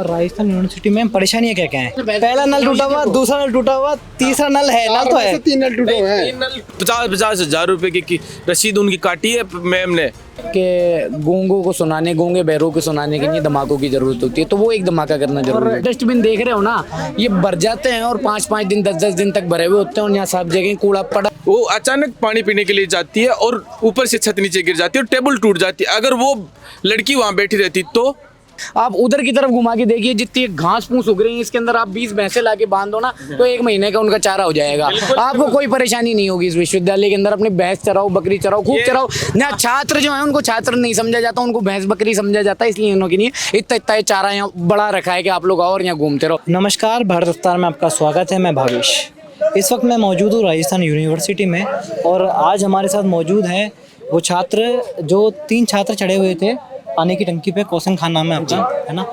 Rajasthan university में परेशानियां क्या क्या है? पहला नल टूटा हुआ, दूसरा नल टूटा हुआ, तीसरा नल है, नल तो है, 3 नल टूटे हुए हैं। 50-50 हजार रुपए की रसीद उनकी काटी है मैम ने। कि गूंगों को सुनाने, गूंगे बहरों को सुनाने के लिए धमाकों की जरूरत होती है, तो वो एक धमाका करना जरूरी है। डस्टबिन देख रहे हो ना, ये भर जाते हैं और 5-5 दिन 10-10 दिन तक भरे हुए होते हैं और यहाँ सब जगह कूड़ा पड़ा। वो अचानक पानी पीने के लिए जाती है और ऊपर से छत नीचे गिर जाती है और टेबल टूट जाती है। अगर वो लड़की वहां बैठी रहती तो आप उधर की तरफ घुमा के देखिए, जितनी घास फूस उग रही है इसके अंदर आप 20 भैंसे लाके बांध दो ना, तो 1 महीने का उनका चारा हो जाएगा। आपको कोई परेशानी नहीं होगी इस विश्वविद्यालय के अंदर। अपनी भैंस चराओ, बकरी चराओ, खूब चराओ। ना छात्र जो है उनको छात्र नहीं समझा जाता, उनको भैंस बकरी समझा जाता है, इसलिए उनके लिए इतना इतना चारा यहाँ बड़ा रखा है कि आप लोग आओ और यहाँ घूमते रहो। नमस्कार, भारत रफ्तार में आपका स्वागत है। मैं भावेश। इस वक्त मैं मौजूद हूँ राजस्थान यूनिवर्सिटी में और आज हमारे साथ मौजूद हैं वो छात्र जो 3 छात्र चढ़े हुए थे पानी की टंकी पे। कौशन खान नाम है आपका, है ना?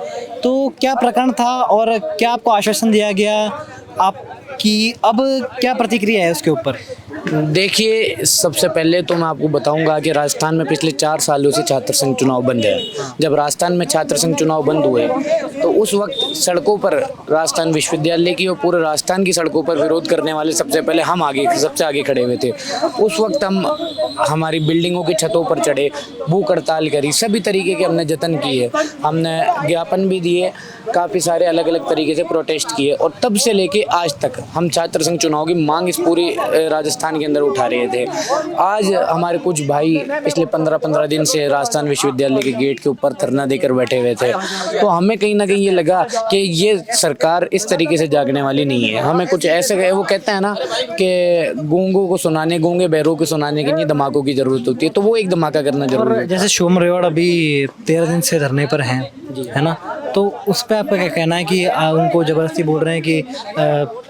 तो क्या प्रकरण था और क्या आपको आश्वासन दिया गया आपकी, अब क्या प्रतिक्रिया है उसके ऊपर? देखिए, सबसे पहले तो मैं आपको बताऊंगा कि राजस्थान में पिछले 4 सालों से छात्र संघ चुनाव बंद है। जब राजस्थान में छात्र संघ चुनाव बंद हुए तो उस वक्त सड़कों पर राजस्थान विश्वविद्यालय की और पूरे राजस्थान की सड़कों पर विरोध करने वाले सबसे पहले हम सबसे आगे खड़े हुए थे। उस वक्त हम हमारी बिल्डिंगों की छतों पर चढ़े, भूख हड़ताल करी, सभी तरीके के हमने जतन किए, हमने ज्ञापन भी दिए, काफ़ी सारे अलग अलग तरीके से प्रोटेस्ट किए और तब से लेके आज तक हम छात्र संघ चुनाव की मांग इस पूरी राजस्थान के अंदर उठा रहे थे। आज हमारे कुछ भाई पिछले 15-15 दिन से राजस्थान विश्वविद्यालय के गेट के ऊपर धरना देकर बैठे हुए थे, तो हमें कहीं ना कहीं ये लगा कि ये सरकार इस तरीके से जागने वाली नहीं है। हमें कुछ ऐसे, वो कहते हैं ना कि गूंगों को सुनाने, गूंगे बहरों को सुनाने के लिए धमाकों की जरूरत होती है, तो वो एक धमाका करना जरूरी है। जैसे शुभम रेवाड़ अभी 13 दिन से धरने पर हैं, है ना? तो उस पर आपका क्या कहना है कि उनको ज़बरदस्ती बोल रहे हैं कि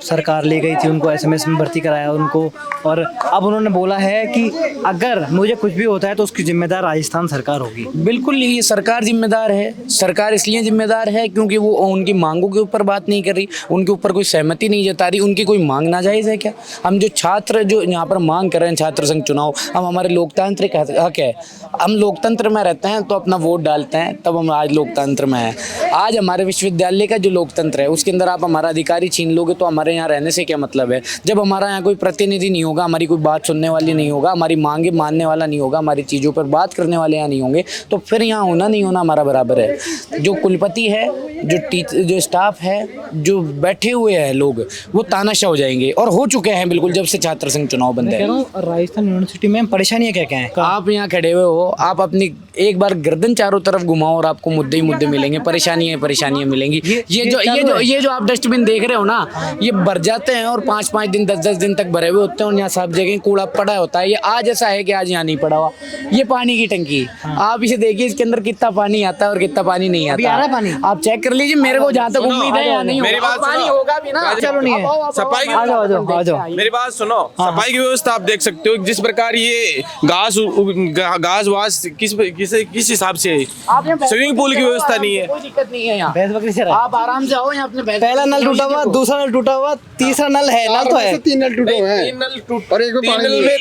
सरकार ले गई थी उनको, SMS में भर्ती कराया उनको, और अब उन्होंने बोला है कि अगर मुझे कुछ भी होता है तो उसकी जिम्मेदार राजस्थान सरकार होगी। बिल्कुल, ये सरकार जिम्मेदार है। सरकार इसलिए जिम्मेदार है क्योंकि वो उनकी मांगों के ऊपर बात नहीं कर रही, उनके ऊपर कोई सहमति नहीं जता रही। उनकी कोई मांग नाजायज़ है क्या? हम जो छात्र जो यहाँ पर मांग कर रहे हैं छात्र संघ चुनाव, हम हमारे लोकतांत्रिक हक है, हम लोकतंत्र में रहते हैं तो अपना वोट डालते हैं, तब हम आज लोकतंत्र में हैं। आज हमारे विश्वविद्यालय का जो लोकतंत्र है उसके अंदर आप हमारा अधिकारी छीन लोगे तो हमारे यहाँ रहने से क्या मतलब है? जब हमारा यहाँ कोई प्रतिनिधि नहीं होगा, हमारी कोई बात सुनने वाली नहीं होगा, हमारी मांगे मानने वाला नहीं होगा, हमारी चीज़ों पर बात करने वाले यहाँ नहीं होंगे, तो फिर यहाँ होना नहीं होना हमारा बराबर है। जो कुलपति है, जो स्टाफ है, जो बैठे हुए हैं लोग, वो तानाशाह हो जाएंगे और हो चुके हैं बिल्कुल जब से छात्र संघ चुनाव बंद है। राजस्थान यूनिवर्सिटी में परेशानियाँ क्या क्या है? आप यहाँ खड़े हुए हो, आप अपनी एक बार गर्दन चारों तरफ घुमाओ और आपको मुद्दे ही मुद्दे मिलेंगे, परेशानियां मिलेंगी। ये जो आप डस्टबिन देख रहे हो ना, ये भर जाते हैं और 5-5 दिन 10-10 दिन तक भरे हुए होते हैं और यहाँ सब जगह कूड़ा पड़ा होता है। ये आज ऐसा है कि आज यहाँ नहीं पड़ा हुआ। ये पानी की टंकी, आप इसे देखिए, इसके अंदर कितना पानी आता है और कितना पानी नहीं आता है। पानी आप चेक कर लीजिए, मेरे को जहाँ तक उम्मीद है यहाँ नहीं होगा, पानी होगा भी ना। चलो नहीं है, सफाई की मेरी बात सुनो, सफाई की व्यवस्था आप देख सकते हो, जिस प्रकार ये घास वास किस हिसाब से, स्विमिंग पूल की व्यवस्था नहीं है, कोई दिक्कत नहीं है यहाँ। भैंस बकरी से आप आराम से आओ यहाँ अपने पहला नल टूटा हुआ, दूसरा नल टूटा हुआ, तीसरा नल है, नल तो है, 3 नल टूटे हुए हैं। 3 नल टूट और एक में पानी नहीं है।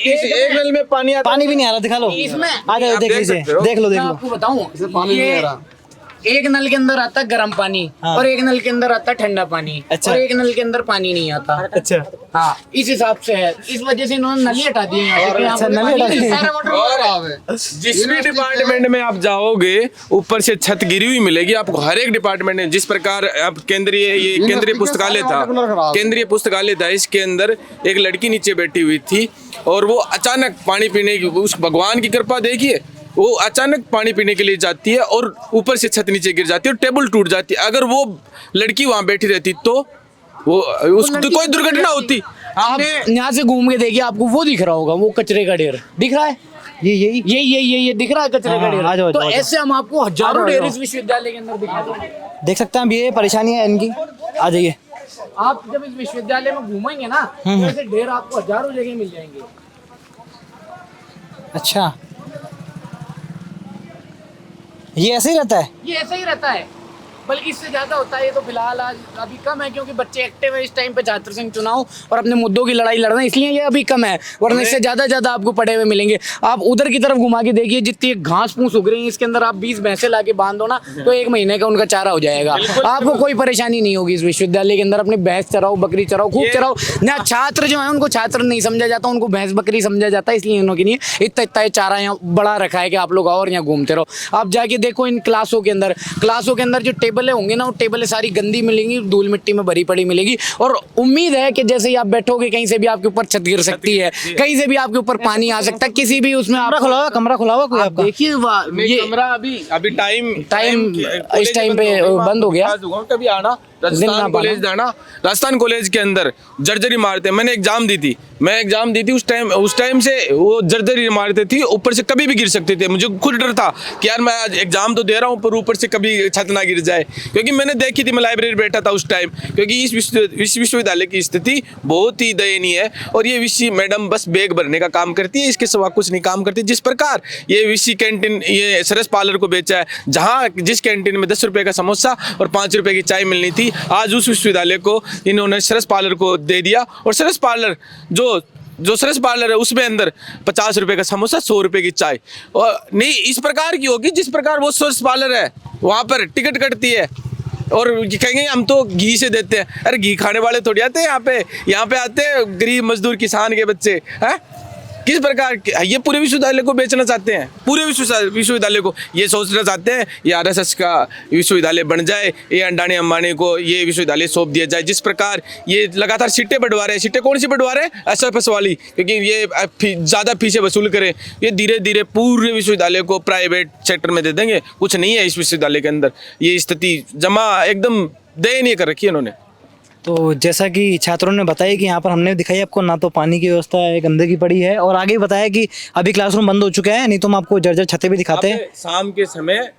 एक नल में पानी आता पानी भी नहीं आ रहा। दिखा लो, इसमें आ जाओ, देख लीजिए, देख लो। मैं आपको बताऊं, पानी नहीं आ रहा। एक नल के अंदर आता है गर्म पानी, हाँ। और एक नल के अंदर आता है ठंडा पानी, अच्छा। और एक नल के अंदर पानी नहीं आता। अच्छा, हाँ, इस हिसाब से है। इस वजह से इन्होंने नली हटा दिए यहाँ से। अच्छा, नली हटा दी। और जिस भी डिपार्टमेंट में आप जाओगे ऊपर से छत गिरी हुई मिलेगी आपको, हर एक डिपार्टमेंट में। जिस प्रकार अब केंद्रीय पुस्तकालय था, केंद्रीय पुस्तकालय था, इसके अंदर एक लड़की नीचे बैठी हुई थी और वो अचानक पानी पीने की, उस भगवान की कृपा देखिए, वो अचानक पानी पीने के लिए जाती है और ऊपर से छत नीचे गिर जाती है और टेबल टूट जाती है। अगर वो लड़की वहां बैठी रहती तो वो उसको कोई दुर्घटना होती। आप यहाँ से घूम के देखिए, आपको वो दिख रहा होगा, वो कचरे का ढेर दिख रहा है। ये दिख रहा है कचरे का ढेर। तो ऐसे हम आपको हजारों ढेर इस विश्वविद्यालय के अंदर दिखा देंगे। देख सकते हैं। अब ये परेशानियां है इनकी। आ जाइए, आप जब इस विश्वविद्यालय में घूमेंगे ना, तो ऐसे ढेर आपको हजारों जगह मिल जाएंगे। अच्छा, ये ऐसे ही रहता है? ये ऐसा ही रहता है। बल्कि इससे ज़्यादा होता है। ये तो फिलहाल आज अभी कम है क्योंकि बच्चे एक्टिव है इस टाइम पे छात्र संघ चुनाव और अपने मुद्दों की लड़ाई लड़ रहे हैं, इसलिए ये अभी कम है, वरना इससे ज़्यादा आपको पड़े हुए मिलेंगे। आप उधर की तरफ घुमा के देखिए, जितनी घास फूस उग रही है इसके अंदर आप 20 भैंसे ला के बांध दो ना तो 1 महीने का उनका चारा हो जाएगा। आपको कोई परेशानी नहीं होगी इस विश्वविद्यालय के अंदर। अपनी भैंस चराओ, बकरी चराओ, खूब चराओ। ना छात्र जो है उनको छात्र नहीं समझा जाता, उनको भैंस बकरी समझा जाता है, इसलिए इनके लिए इतना चारा यहाँ बड़ा रखा है कि आप लोग और यहाँ घूमते रहो। आप जाके देखो इन क्लासों के अंदर जो टेबलें होंगी ना, वो टेबलें सारी गंदी मिलेंगी, धूल मिट्टी में भरी पड़ी मिलेगी। और उम्मीद है कि जैसे ही आप बैठोगे कहीं से भी आपके ऊपर छत गिर सकती है, कहीं से भी आपके ऊपर पानी आ सकता है, किसी भी उसमें कमरा खुला हुआ कोई आपका? देखिए ये कमरा अभी टाइम इस टाइम पे बंद हो गया। कभी आना राजस्थान कॉलेज के अंदर जर्जर इमारतें, मैंने एग्जाम दी थी, उस टाइम से वो जर्जर इमारतें थी, ऊपर से कभी भी गिर सकते थे। मुझे खुद डर था कि यार मैं आज एग्जाम तो दे रहा हूँ पर ऊपर से कभी छत ना गिर जाए, क्योंकि मैंने देखी थी, मैं लाइब्रेरी बैठा था उस टाइम। क्योंकि इस विश्वविद्यालय की स्थिति बहुत ही दयनीय है और ये वीसी मैडम बस बैग भरने का काम करती है, इसके सिवा कुछ नहीं काम करती। जिस प्रकार ये वीसी कैंटीन, ये सरस पार्लर को बेचा है, जहाँ जिस कैंटीन में 10 रुपये का समोसा और 5 रुपये की चाय मिलनी थी, आज उस विश्वविद्यालय को इन्होंने सरस पार्लर को दे दिया। और सरस पार्लर जो सरस पार्लर है उसमें अंदर 50 रुपये का समोसा, 100 रुपये की चाय, और नहीं इस प्रकार की होगी जिस प्रकार वो सरस पार्लर है वहाँ पर टिकट कटती है और कहेंगे हम तो घी से देते हैं। अरे घी खाने वाले थोड़ी आते हैं यहाँ पे आते हैं गरीब मजदूर किसान के बच्चे हैं। किस प्रकार ये पूरे विश्वविद्यालय को बेचना चाहते हैं, पूरे विश्वविद्यालय को ये सोचना चाहते हैं ये आरएसएस का विश्वविद्यालय बन जाए, ये अंडानी अंबानी को ये विश्वविद्यालय सौंप दिया जाए। जिस प्रकार ये लगातार सीटें बढ़वा रहे हैं, सीटें कौन सी बढ़वा रहे हैं? एसएफएस वाली, क्योंकि ये ज़्यादा फीसें वसूल करें। ये धीरे धीरे पूरे विश्वविद्यालय को प्राइवेट सेक्टर में दे देंगे। कुछ नहीं है इस विश्वविद्यालय के अंदर, ये स्थिति जमा एकदम दयनीय कर रखी है इन्होंने। तो जैसा कि छात्रों ने बताया कि यहाँ पर हमने दिखाई आपको ना तो पानी की व्यवस्था है, गंदगी पड़ी है, और आगे बताया कि अभी क्लासरूम बंद हो चुके हैं, नहीं तो हम आपको जर्जर छतें भी दिखाते हैं। शाम के समय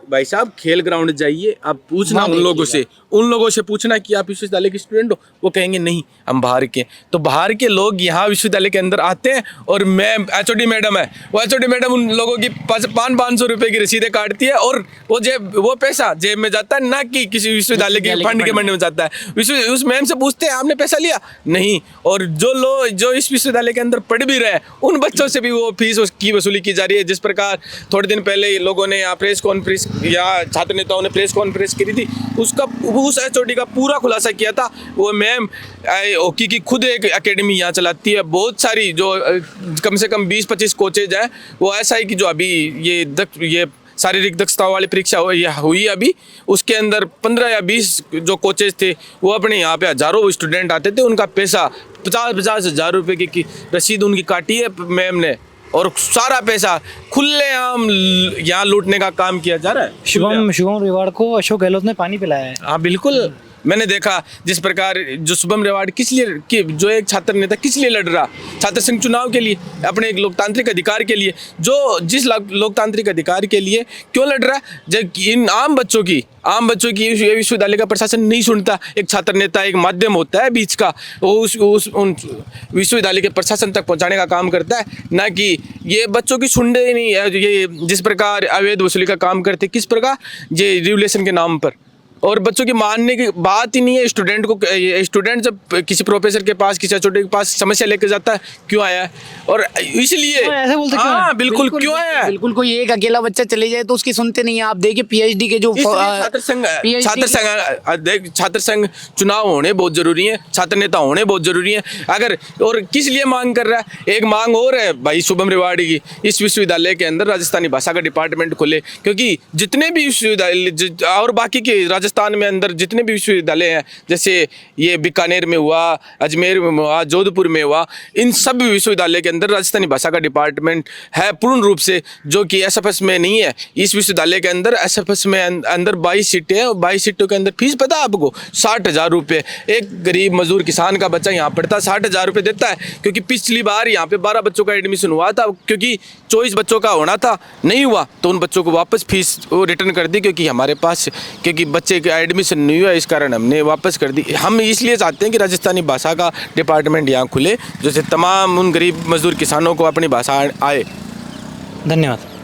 भाई साहब खेल ग्राउंड जाइए, आप पूछना उन लोगों से पूछना कि आप विश्वविद्यालय के स्टूडेंट हो, वो कहेंगे नहीं हम बाहर के। तो बाहर के लोग यहाँ विश्वविद्यालय के अंदर आते हैं और मैम एचओडी मैडम है, वो एचओडी मैडम उन लोगों की 500 रुपये की रसीदें काटती है और वो पैसा जेब में जाता है, ना कि किसी विश्वविद्यालय के फंड के मंडी में जाता है। उस मैम से पूछते हैं आपने पैसा लिया? नहीं। और जो इस विश्वविद्यालय के अंदर पढ़ भी रहे हैं उन बच्चों से भी वो फीस की वसूली की जा रही है। जिस प्रकार थोड़े दिन पहले लोगों ने यहाँ प्रेस कॉन्फ्रेंस या छात्र नेताओं ने प्रेस कॉन्फ्रेंस करी थी, उस एचओडी का पूरा खुलासा किया था। वो मैम हॉकी की खुद एक एकेडमी यहाँ चलाती है, बहुत सारी जो कम से कम 20-25 कोचेज हैं। वो ऐसा है कि जो अभी ये शारीरिक दक्षता वाली परीक्षा हुई अभी, उसके अंदर 15 या 20 जो कोचेज थे वो अपने यहाँ पे हज़ारों स्टूडेंट आते थे, उनका पैसा 50-50 हज़ार रुपये की रसीद उनकी काटी है मैम ने, और सारा पैसा खुलेआम यहाँ लूटने का काम किया जा रहा है। शुभम रेवाड़ को अशोक गहलोत ने पानी पिलाया है। हाँ बिल्कुल, मैंने देखा जिस प्रकार जो शुभम रेवाड़ किस लिए जो एक छात्र नेता किस लिए लड़ रहा, छात्र संघ चुनाव के लिए, अपने एक लोकतांत्रिक अधिकार के लिए, जो जिस लोकतांत्रिक अधिकार के लिए क्यों लड़ रहा, जब इन आम बच्चों की ये विश्वविद्यालय का प्रशासन नहीं सुनता। एक छात्र नेता एक माध्यम होता है बीच का, वो उन विश्वविद्यालय के प्रशासन तक पहुंचाने का काम करता है, ना कि ये बच्चों की सुनते ही नहीं है। ये जिस प्रकार अवैध वसूली का काम करते, किस प्रकार ये रिवोल्यूशन के नाम पर, और बच्चों की मानने की बात ही नहीं है। स्टूडेंट जब किसी प्रोफेसर के पास, किसी एचओडी के पास समस्या लेकर जाता है, क्यों आया है, और इसलिए ऐसे बोलते हाँ बिल्कुल क्यों आया है। बिल्कुल, कोई एक अकेला बच्चा चले जाए तो उसकी सुनते नहीं है। आप देखिए पीएचडी के जो छात्र संघ चुनाव होने बहुत जरूरी है, छात्र नेता होने बहुत जरूरी है। अगर और किस लिए मांग कर रहा है, एक मांग और है भाई शुभम रेवाड़ी की, इस विश्वविद्यालय के अंदर राजस्थानी भाषा का डिपार्टमेंट खोले, क्योंकि जितने भी विश्वविद्यालय और बाकी के राजस्थान में अंदर जितने भी विश्वविद्यालय हैं, जैसे ये बीकानेर में हुआ, अजमेर में हुआ, जोधपुर में हुआ, इन सब विश्वविद्यालय के अंदर राजस्थानी भाषा का डिपार्टमेंट है पूर्ण रूप से, जो कि एसएफएस में नहीं है। इस विश्वविद्यालय के अंदर एसएफएस में अंदर 22 सीटें हैं, और 22 सीटों के अंदर फीस पता है आपको 60,000 रुपये। एक गरीब मजदूर किसान का बच्चा यहाँ पढ़ता 60,000 रुपये देता है, क्योंकि पिछली बार यहाँ पे 12 बच्चों का एडमिशन हुआ था, क्योंकि 24 बच्चों का होना था, नहीं हुआ, तो उन बच्चों को वापस फीस रिटर्न कर दी, क्योंकि हमारे पास क्योंकि बच्चे का एडमिशन नहीं हुआ, इस कारण हमने वापस कर दी। हम इसलिए चाहते हैं कि राजस्थानी भाषा का डिपार्टमेंट यहाँ खुले, जैसे तमाम उन गरीब मजदूर किसानों को अपनी भाषा आए। धन्यवाद।